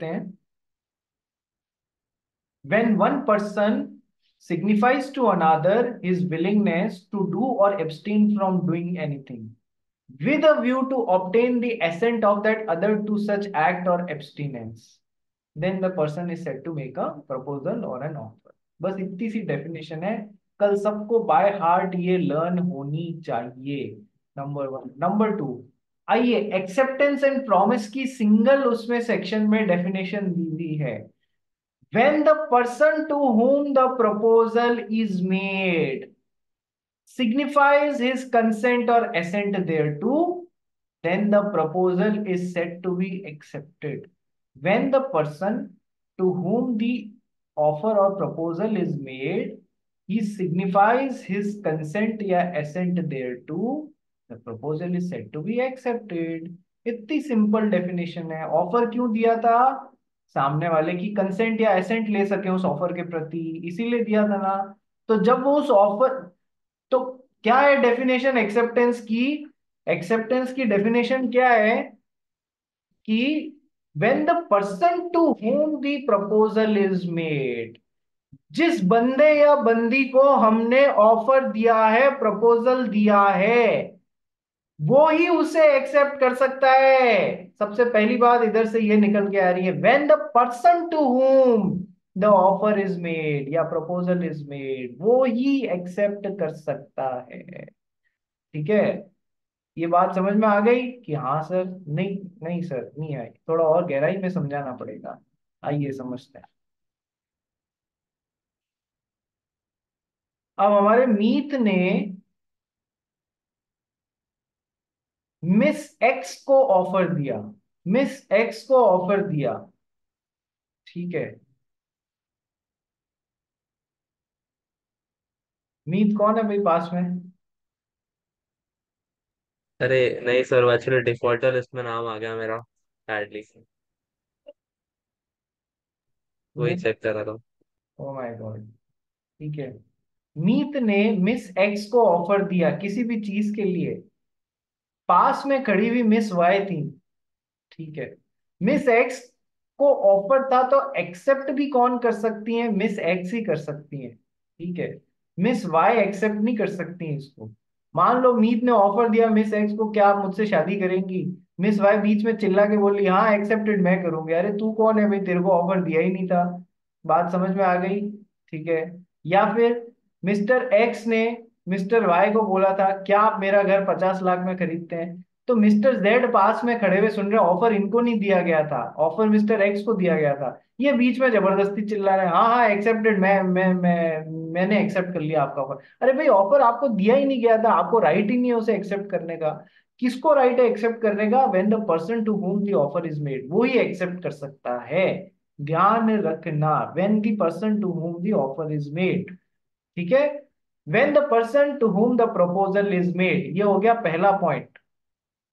हैं when one person signifies to another his willingness to do or abstain from doing anything with a view to obtain the assent of that other to such act or abstinence, then the person is said to make a proposal or an offer. बस इतनी सी definition है, कल सबको by heart ये learn होनी चाहिए। Number one. Number to, आइए acceptance and promise की सिंगल उसमें सेक्शन में डेफिनेशन दी हुई है। when the person to whom the proposal is made signifies his consent or assent thereto, then the proposal is said to be accepted. When the person to whom the offer or proposal is made, he signifies his consent या assent thereto, the proposal is said to be accepted. इतनी simple definition है। Offer क्यों दिया था? सामने वाले की consent या एसेंट ले सके उस ऑफर के प्रति, इसीलिए दिया था ना। तो जब वो उस ऑफर, तो क्या है डेफिनेशन एक्सेप्टेंस की? एक्सेप्टेंस की डेफिनेशन क्या है कि when the person to whom the proposal is made, जिस बंदे या बंदी को हमने ऑफर दिया है, प्रपोजल दिया है, वो ही उसे एक्सेप्ट कर सकता है। सबसे पहली बात इधर से ये निकल के आ रही है, when the person to whom the offer is made या proposal is made, वो ही एक्सेप्ट कर सकता है। ठीक है, ये बात समझ में आ गई कि हाँ सर? नहीं नहीं सर, नहीं आई, थोड़ा और गहराई में समझाना पड़ेगा। आइए समझते हैं। अब हमारे मीत ने मिस एक्स को ऑफर दिया, मिस एक्स को ऑफर दिया। ठीक है, मीत कौन है भाई पास में? अरे नहीं सर, एक्चुअली डिफॉल्टर लिस्ट में नाम आ गया मेरा एडली से। वही मिस, चेक कर रहा था। Oh my God. ठीक है, मीत ने मिस एक्स को ऑफर दिया किसी भी चीज के लिए। पास में खड़ी हुई मिस वाई थी। ठीक है, मिस एक्स को ऑफर था, तो एक्सेप्ट भी कौन कर सकती है? मिस एक्स ही कर सकती है। ठीक है, मिस वाई एक्सेप्ट नहीं कर सकती है इसको। मान लो मीत ने ऑफर दिया मिस एक्स को, क्या आप मुझसे शादी करेंगी? मिस वाई बीच में चिल्ला के बोली हाँ एक्सेप्टेड, मैं करूंगी। अरे तू कौन है भाई, तेरे को ऑफर दिया ही नहीं था। बात समझ में आ गई? ठीक है। या फिर मिस्टर एक्स ने मिस्टर वाई को बोला था क्या आप मेरा घर 50 लाख में खरीदते हैं? तो मिस्टर जेड पास में खड़े हुए सुन रहे, ऑफर इनको नहीं दिया गया था, ऑफर मिस्टर एक्स को दिया गया था। ये बीच में जबरदस्ती चिल्ला रहे हैं हाँ हाँ एक्सेप्टेड, मैंने एक्सेप्ट कर लिया आपका ऑफर। अरे भाई ऑफर आपको दिया ही नहीं गया था, आपको राइट ही नहीं है उसे एक्सेप्ट करने का। किसको राइट है एक्सेप्ट करने का? When the person to whom the offer is made, वो ही एक्सेप्ट कर सकता है। ध्यान रखना, when the person to whom the offer is made. ठीक है, when the person to whom the proposal is made, ये हो गया पहला पॉइंट।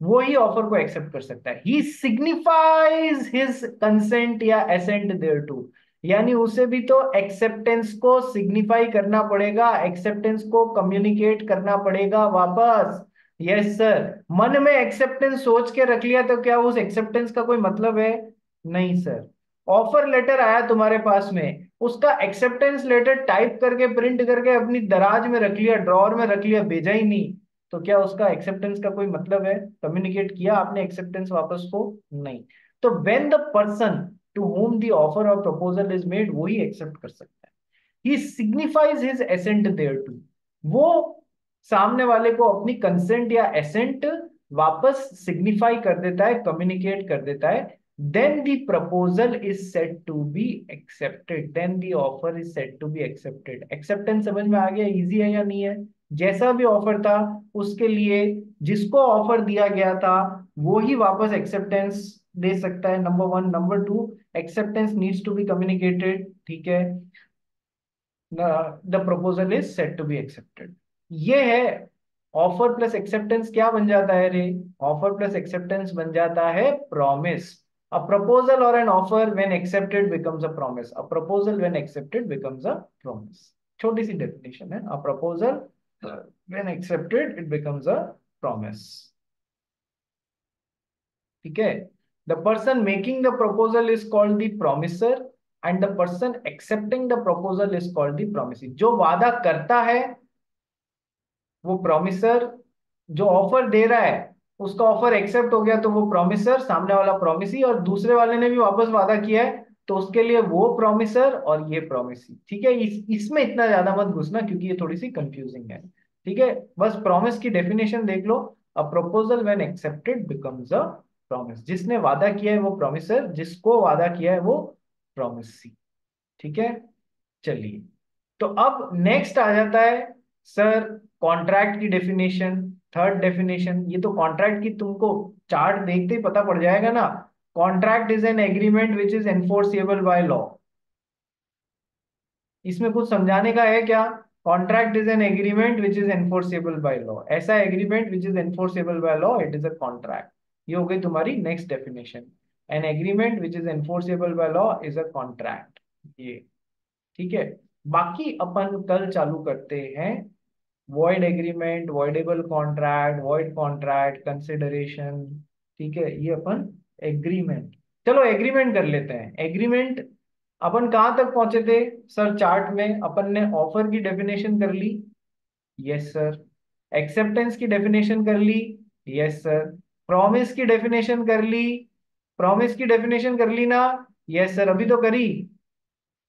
वो ही ऑफर को एक्सेप्ट कर सकता है। ही सिग्निफाइज हिज कंसेंट या एसेंट देयर टू, यानी उसे भी तो एक्सेप्टेंस को सिग्निफाई करना पड़ेगा, एक्सेप्टेंस को कम्युनिकेट करना पड़ेगा वापस। यस सर, मन में एक्सेप्टेंस सोच के रख लिया तो क्या उस एक्सेप्टेंस का कोई मतलब है? नहीं सर। ऑफर लेटर आया तुम्हारे पास में, उसका एक्सेप्टेंस लेटर टाइप करके प्रिंट करके अपनी दराज में रख लिया, ड्रॉअर में रख लिया, भेजा ही नहीं, तो क्या उसका एक्सेप्टेंस का कोई मतलब है? कम्युनिकेट किया आपने एक्सेप्टेंस वापस को? नहीं। तो when the person to whom the offer और प्रपोजल इज मेड, वो ही एक्सेप्ट कर सकता है। He signifies his assent thereto, वो सामने वाले को अपनी कंसेंट या एसेंट वापस सिग्निफाई कर देता है, कम्युनिकेट कर देता है। Then the proposal is said to be accepted, then the offer is said to be accepted. Acceptance समझ में आ गया? इजी है या नहीं है? जैसा भी ऑफर था उसके लिए जिसको ऑफर दिया गया था वो ही वापस एक्सेप्टेंस दे सकता है, number one. Number two, acceptance needs to be communicated. ठीक है, the proposal is said to be accepted. ये है ऑफर प्लस एक्सेप्टेंस। क्या बन जाता है रे? ऑफर प्लस एक्सेप्टेंस बन जाता है प्रॉमिस। अ प्रपोजल और an offer when accepted becomes a promise, a proposal when accepted becomes a promise. छोटी सी डेफिनेशन है, अ proposal when accepted it becomes a promise. ठीक है, the person making the proposal is called the promisor and the person accepting the proposal is called the promisee. जो वादा करता है वो promisor, जो ऑफर दे रहा है उसका ऑफर एक्सेप्ट हो गया तो वो प्रोमिसर, सामने वाला प्रोमिसी, और दूसरे वाले ने भी वापस वादा किया है तो उसके लिए वो प्रोमिसर और ये प्रोमिसी। ठीक है, इसमें इतना ज्यादा मत घुसना क्योंकि ये थोड़ी सी कंफ्यूजिंग है। ठीक है, बस प्रॉमिस की डेफिनेशन देख लो। A proposal when accepted becomes a promise. जिसने वादा किया है वो प्रोमिसर, जिसको वादा किया है वो प्रोमिसी। ठीक है, चलिए। तो अब नेक्स्ट आ जाता है सर कॉन्ट्रैक्ट की डेफिनेशन। थर्ड डेफिनेशन, ये तो कॉन्ट्रैक्ट की तुमको चार्ट देखते ही पता पड़ जाएगा ना। Contract is an agreement which is enforceable by law. इसमें कुछ समझाने का है क्या? Contract is an agreement which is enforceable by law. ऐसा agreement which is enforceable by law, it is a contract. ये हो गई तुम्हारी next definition. An agreement which is enforceable by law is a contract. ये ठीक है। बाकी अपन कल चालू करते हैं void agreement, voidable contract, void contract, consideration. ठीक है, ये अपन एग्रीमेंट। चलो एग्रीमेंट कर लेते हैं। एग्रीमेंट अपन कहाँ तक पहुंचे थे सर? चार्ट में अपन ने ऑफर की डेफिनेशन कर ली, यस सर। एक्सेप्टेंस की डेफिनेशन कर ली, यस सर। प्रॉमिस की डेफिनेशन कर ली, प्रॉमिस की डेफिनेशन कर ली ना? यस सर, अभी तो करी।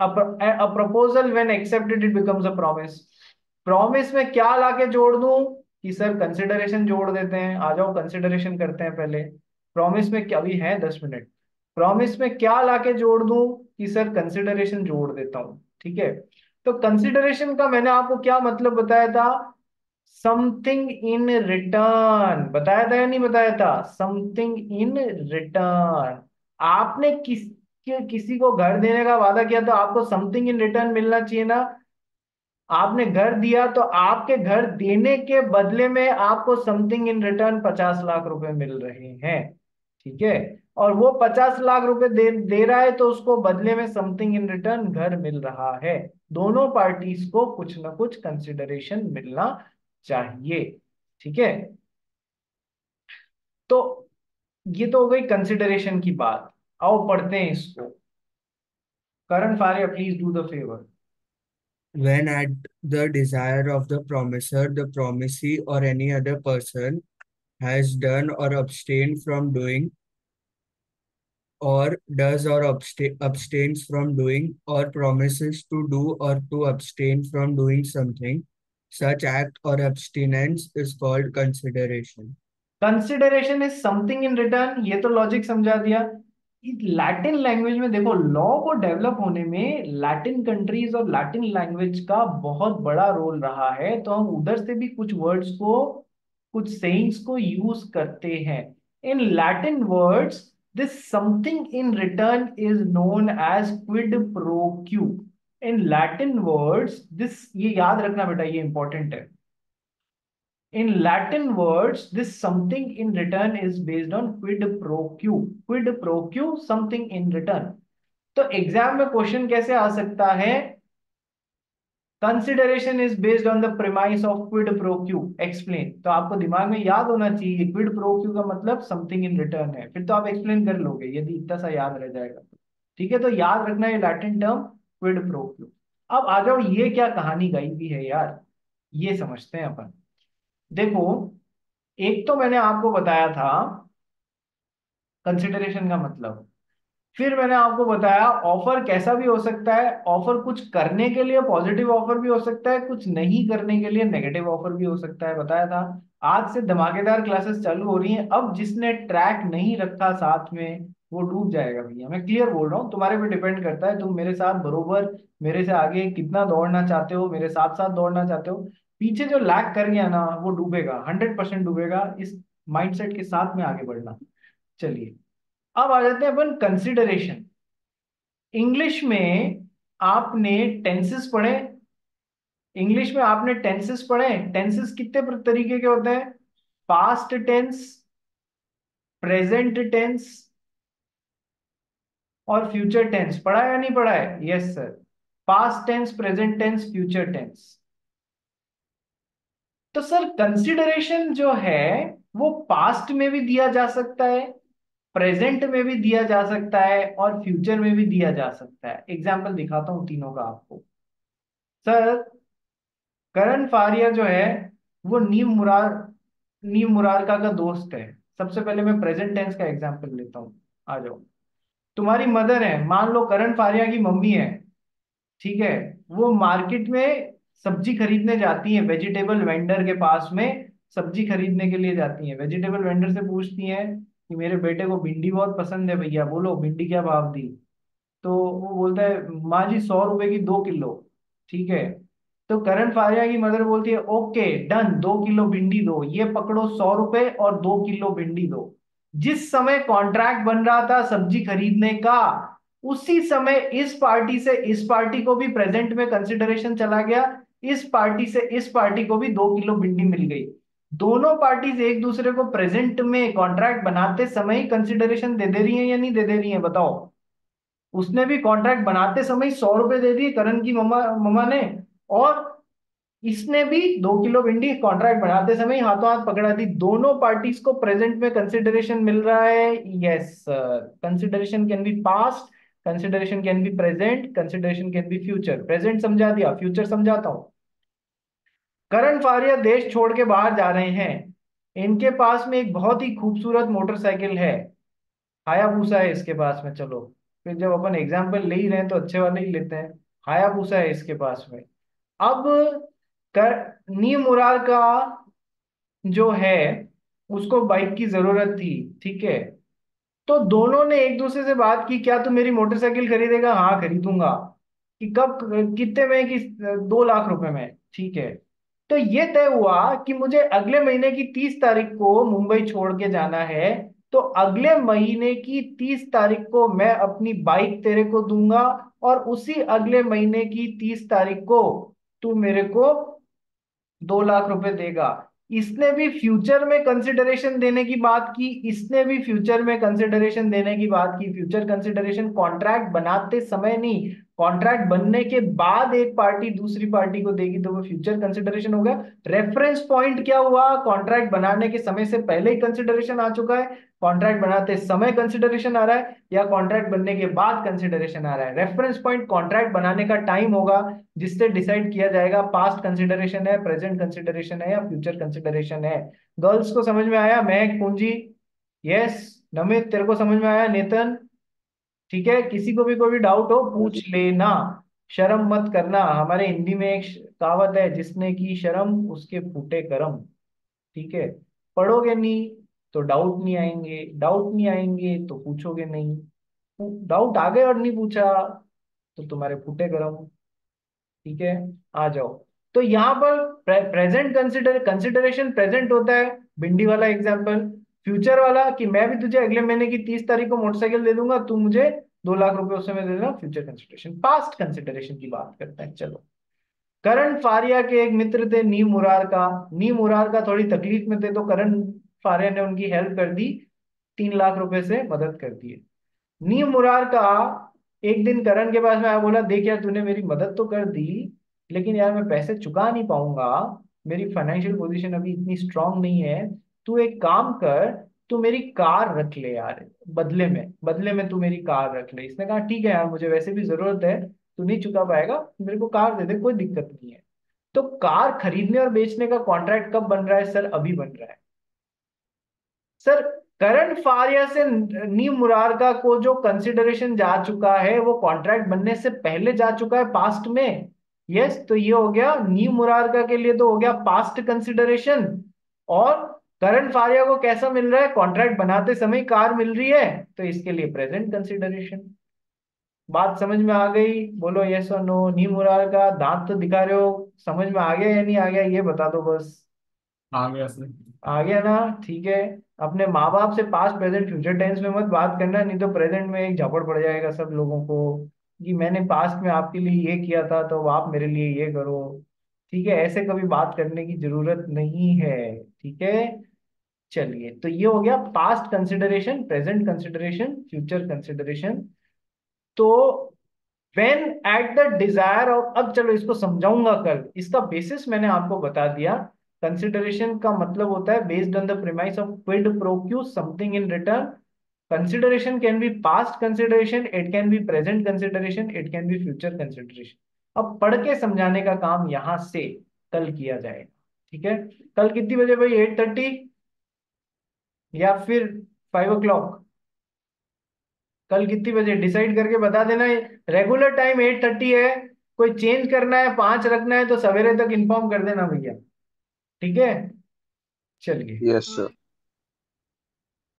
a proposal when accepted it becomes a promise। Promise में क्या लाके जोड़ दूं कि सर कंसिडरेशन जोड़ देते हैं। आ जाओ कंसिडरेशन करते हैं पहले। प्रॉमिस में क्या, अभी है 10 मिनट। प्रॉमिस में क्या लाके जोड़ दूं कि सर कंसिडरेशन जोड़ देता हूं। ठीक है, तो कंसिडरेशन का मैंने आपको क्या मतलब बताया था? समथिंग इन रिटर्न बताया था या नहीं बताया था? Something in return. आपने किसी को घर देने का वादा किया तो आपको समथिंग इन रिटर्न मिलना चाहिए ना। आपने घर दिया तो आपके घर देने के बदले में आपको समथिंग इन रिटर्न 50 लाख रुपए मिल रहे हैं। ठीक है, और वो 50 लाख रुपए दे रहा है तो उसको बदले में समथिंग इन रिटर्न घर मिल रहा है। दोनों पार्टीज को कुछ ना कुछ कंसिडरेशन मिलना चाहिए। ठीक है, तो ये तो हो गई कंसिडरेशन की बात। आओ पढ़ते हैं इसको। Karan Faria, please do the favour. When at the desire of the promiser, the promisee or any other person has done or abstained from doing or does or abstains from doing or promises to do or to abstain from doing something, such act or abstinence is called consideration. Consideration is something in return, ये तो logic समझा दिया। Latin language में देखो, law को develop होने में Latin countries और लैटिन लैंग्वेज का बहुत बड़ा रोल रहा है, तो हम उधर से भी कुछ वर्ड्स को, कुछ सेइंग्स को यूज करते हैं। In Latin words this something in return is known as quid pro quo. In Latin words this, ये याद रखना बेटा, ये इंपॉर्टेंट है। In Latin words, this something in return is based on quid pro quo. Quid pro quo, something in return. तो exam में question कैसे आ सकता है? Consideration is based on the premise of Kwid pro Q, explain. तो आपको दिमाग में याद होना चाहिए क्विड प्रो क्यू का मतलब समथिंग इन रिटर्न है, फिर तो आप एक्सप्लेन कर लोगे यदि इतना सा याद रह जाएगा तो। ठीक है, तो याद रखना है Latin term Kwid pro Q. अब आ जाओ, ये क्या कहानी गाई हुई है यार, ये समझते हैं अपन। देखो, एक तो मैंने आपको बताया था कंसिडरेशन का मतलब। फिर मैंने आपको बताया ऑफर कैसा भी हो सकता है। ऑफर कुछ करने के लिए पॉजिटिव ऑफर भी हो सकता है, कुछ नहीं करने के लिए नेगेटिव ऑफर भी हो सकता है, बताया था। आज से धमाकेदार क्लासेस चालू हो रही हैं। अब जिसने ट्रैक नहीं रखा साथ में वो डूब जाएगा भैया, मैं क्लियर बोल रहा हूँ। तुम्हारे पे डिपेंड करता है, तुम मेरे साथ बरोबर, मेरे से आगे कितना दौड़ना चाहते हो, मेरे साथ साथ दौड़ना चाहते हो। पीछे जो लैग कर गया ना वो डूबेगा, 100% डूबेगा। इस माइंडसेट के साथ में आगे बढ़ना। चलिए, अब आ जाते हैं अपन कंसिडरेशन। इंग्लिश में आपने टेंसेस पढ़े? इंग्लिश में आपने टेंसेस पढ़े? टेंसेस कितने तरीके के होते हैं? पास्ट टेंस, प्रेजेंट टेंस और फ्यूचर टेंस। पढ़ा है या नहीं पढ़ा है? Yes sir. Past tense, present tense, future tense. तो सर कंसिडरेशन जो है वो पास्ट में भी दिया जा सकता है, प्रेजेंट में भी दिया जा सकता है और फ्यूचर में भी दिया जा सकता है। एग्जाम्पल दिखाता हूँ तीनों का आपको। सर, करण फारिया जो है वो नीम मुरारका का दोस्त है। सबसे पहले मैं प्रेजेंट टेंस का एग्जाम्पल लेता हूँ। आ जाओ। तुम्हारी मदर है, मान लो करण फारिया की मम्मी है, ठीक है। वो मार्केट में सब्जी खरीदने जाती है, वेजिटेबल वेंडर के पास में सब्जी खरीदने के लिए जाती है। वेजिटेबल वेंडर से पूछती है कि मेरे बेटे को भिंडी बहुत पसंद है भैया, बोलो भिंडी क्या भाव दी। तो वो बोलता है माँ जी 100 रुपए की 2 किलो। ठीक है। तो करण फारिया की मदर बोलती है ओके डन, 2 किलो भिंडी दो, ये पकड़ो 100 रुपए और 2 किलो भिंडी दो। जिस समय कॉन्ट्रैक्ट बन रहा था सब्जी खरीदने का, उसी समय इस पार्टी से इस पार्टी को भी प्रेजेंट में कंसिडरेशन चला गया, इस पार्टी से इस पार्टी को भी 2 किलो भिंडी मिल गई। दोनों पार्टीज एक दूसरे को प्रेजेंट में कॉन्ट्रैक्ट बनाते समय ही कंसिडरेशन दे दे रही हैं या नहीं दे दे रही हैं, बताओ। उसने भी कॉन्ट्रैक्ट बनाते समय 100 रुपए दे दिए करण की मम्मा मम्मा ने, और इसने भी 2 किलो भिंडी कॉन्ट्रैक्ट बनाते समय ही हाथों हाथ पकड़ा दी। दोनों पार्टीज को प्रेजेंट में कंसिडरेशन मिल रहा है। Yes sir, consideration can be past, consideration can be present, consideration can be future. Present समझा दिया, फ्यूचर समझाता हूं। करण फारिया देश छोड़ के बाहर जा रहे हैं। इनके पास में एक बहुत ही खूबसूरत मोटरसाइकिल है, हायाबुसा है इसके पास में। चलो, फिर जब अपन एग्जाम्पल ले ही रहे हैं तो अच्छे वाले ही लेते हैं। हायाबुसा है इसके पास में। अब कर नीम मुरार का जो है, उसको बाइक की जरूरत थी, ठीक है। तो दोनों ने एक दूसरे से बात की, क्या तू मेरी मोटरसाइकिल खरीदेगा? हाँ खरीदूंगा। कि कब, कितने में? कि 2 लाख रुपए में, ठीक है। तो ये तय हुआ कि मुझे अगले महीने की 30 तारीख को मुंबई छोड़ के जाना है। तो अगले महीने की 30 तारीख को मैं अपनी बाइक तेरे को दूंगा, और उसी अगले महीने की 30 तारीख को तू मेरे को 2 लाख रुपए देगा। इसने भी फ्यूचर में कंसिडरेशन देने की बात की, इसने भी फ्यूचर में कंसिडरेशन देने की बात की। फ्यूचर कंसिडरेशन कॉन्ट्रैक्ट बनाते समय नहीं, कॉन्ट्रैक्ट बनने के बाद एक पार्टी दूसरी पार्टी को देगी तो वो फ्यूचर कंसिडरेशन होगा। रेफरेंस पॉइंट क्या हुआ? कॉन्ट्रैक्ट बनाने के समय से पहले ही कंसिडरेशन आ चुका है, कॉन्ट्रैक्ट बनाते समय कंसिडरेशन आ रहा है, या कॉन्ट्रैक्ट बनने के बाद कंसिडरेशन आ रहा है। रेफरेंस पॉइंट कॉन्ट्रैक्ट बनाने का टाइम होगा, जिससे डिसाइड किया जाएगा पास्ट कंसिडरेशन है, प्रेजेंट कंसिडरेशन है, या फ्यूचर कंसिडरेशन है। गर्ल्स को समझ में आया? महक, पूंजी, यस। नमित, तेरे को समझ में आया? नेतन, ठीक है। किसी को भी कोई भी डाउट हो पूछ लेना, शर्म मत करना। हमारे हिंदी में एक कहावत है, जिसने की शर्म उसके फूटे करम, ठीक है। पढ़ोगे नहीं तो डाउट नहीं आएंगे, डाउट नहीं आएंगे तो पूछोगे नहीं, डाउट आ गए और नहीं पूछा तो तुम्हारे फूटे करम, ठीक है। आ जाओ। तो यहाँ पर प्रेजेंट कंसिडरेशन प्रेजेंट होता है, भिंडी वाला एग्जाम्पल। फ्यूचर वाला कि मैं भी तुझे अगले महीने की 30 तारीख को मोटरसाइकिल दे दूंगा, तू मुझे 2 लाख रुपए उस समय दे देना। Future consideration. पास्ट कंसिडरेशन की बात करते हैं, चलो। करण फारिया के एक मित्र थे नीम मुरार का। नीम मुरार का थोड़ी तकलीफ में थे, तो करण फारिया ने उनकी हेल्प कर दी, 3 लाख रुपए से मदद कर दी। नीम मुरार का एक दिन करण के पास में आया, बोला देख यार, तूने मेरी मदद तो कर दी, लेकिन यार मैं पैसे चुका नहीं पाऊंगा, मेरी फाइनेंशियल पोजीशन अभी इतनी स्ट्रांग नहीं है। तू एक काम कर, तू मेरी कार रख ले यार, बदले में तू मेरी कार रख ले। इसने कहा ठीक है यार, मुझे वैसे भी जरूरत है, तू नहीं चुका पाएगा, मेरे को कार दे दे, कोई दिक्कत नहीं है। तो कार खरीदने और बेचने का कॉन्ट्रैक्ट कब बन रहा है सर? अभी बन रहा है सर। करंट फारिया से नीम मुरारका को जो कंसिडरेशन जा चुका है, वो कॉन्ट्रैक्ट बनने से पहले जा चुका है, पास्ट में। यस, तो ये हो गया नीम मुरारका के लिए, तो हो गया पास्ट कंसिडरेशन। और करंट फारिया को कैसा मिल रहा है? कॉन्ट्रैक्ट बनाते समय कार मिल रही है, तो इसके लिए प्रेजेंट कंसिडरेशन। बात समझ में आ गई? बोलो यस और नो। नीम मुरारका, दांत तो दिखा रहे हो, समझ में आ गया या नहीं आ गया ये बता दो बस। आ गया सर। आ गया ना? ठीक है। अपने माँ बाप से पास्ट प्रेजेंट फ्यूचर टेंस में मत बात करना, नहीं तो प्रेजेंट में एक झापड़ पड़ जाएगा सब लोगों को, कि मैंने पास्ट में आपके लिए ये किया था तो आप मेरे लिए ये करो। ठीक है, ऐसे कभी बात करने की जरूरत नहीं है, ठीक है। चलिए, तो ये हो गया past consideration, present consideration, future consideration. तो when at the desire of, अब चलो इसको समझाऊंगा कल, इसका बेसिस मैंने आपको बता दिया। कंसिडरेशन का मतलब होता है based on the premise of Kwid pro Q, something in return, consideration can be past consideration, it can be present consideration, it can be future consideration. अब पढ़ के समझाने का काम यहां से कल किया जाएगा। ठीक है, कल कितनी बजे भाई, 8:30 या फिर 5 o'clock? कल कितनी बजे डिसाइड करके बता देना। रेगुलर टाइम 8:30 है, कोई चेंज करना है 5 रखना है तो सवेरे तक इन्फॉर्म कर देना भैया। ठीक है, चलिए। Yes sir.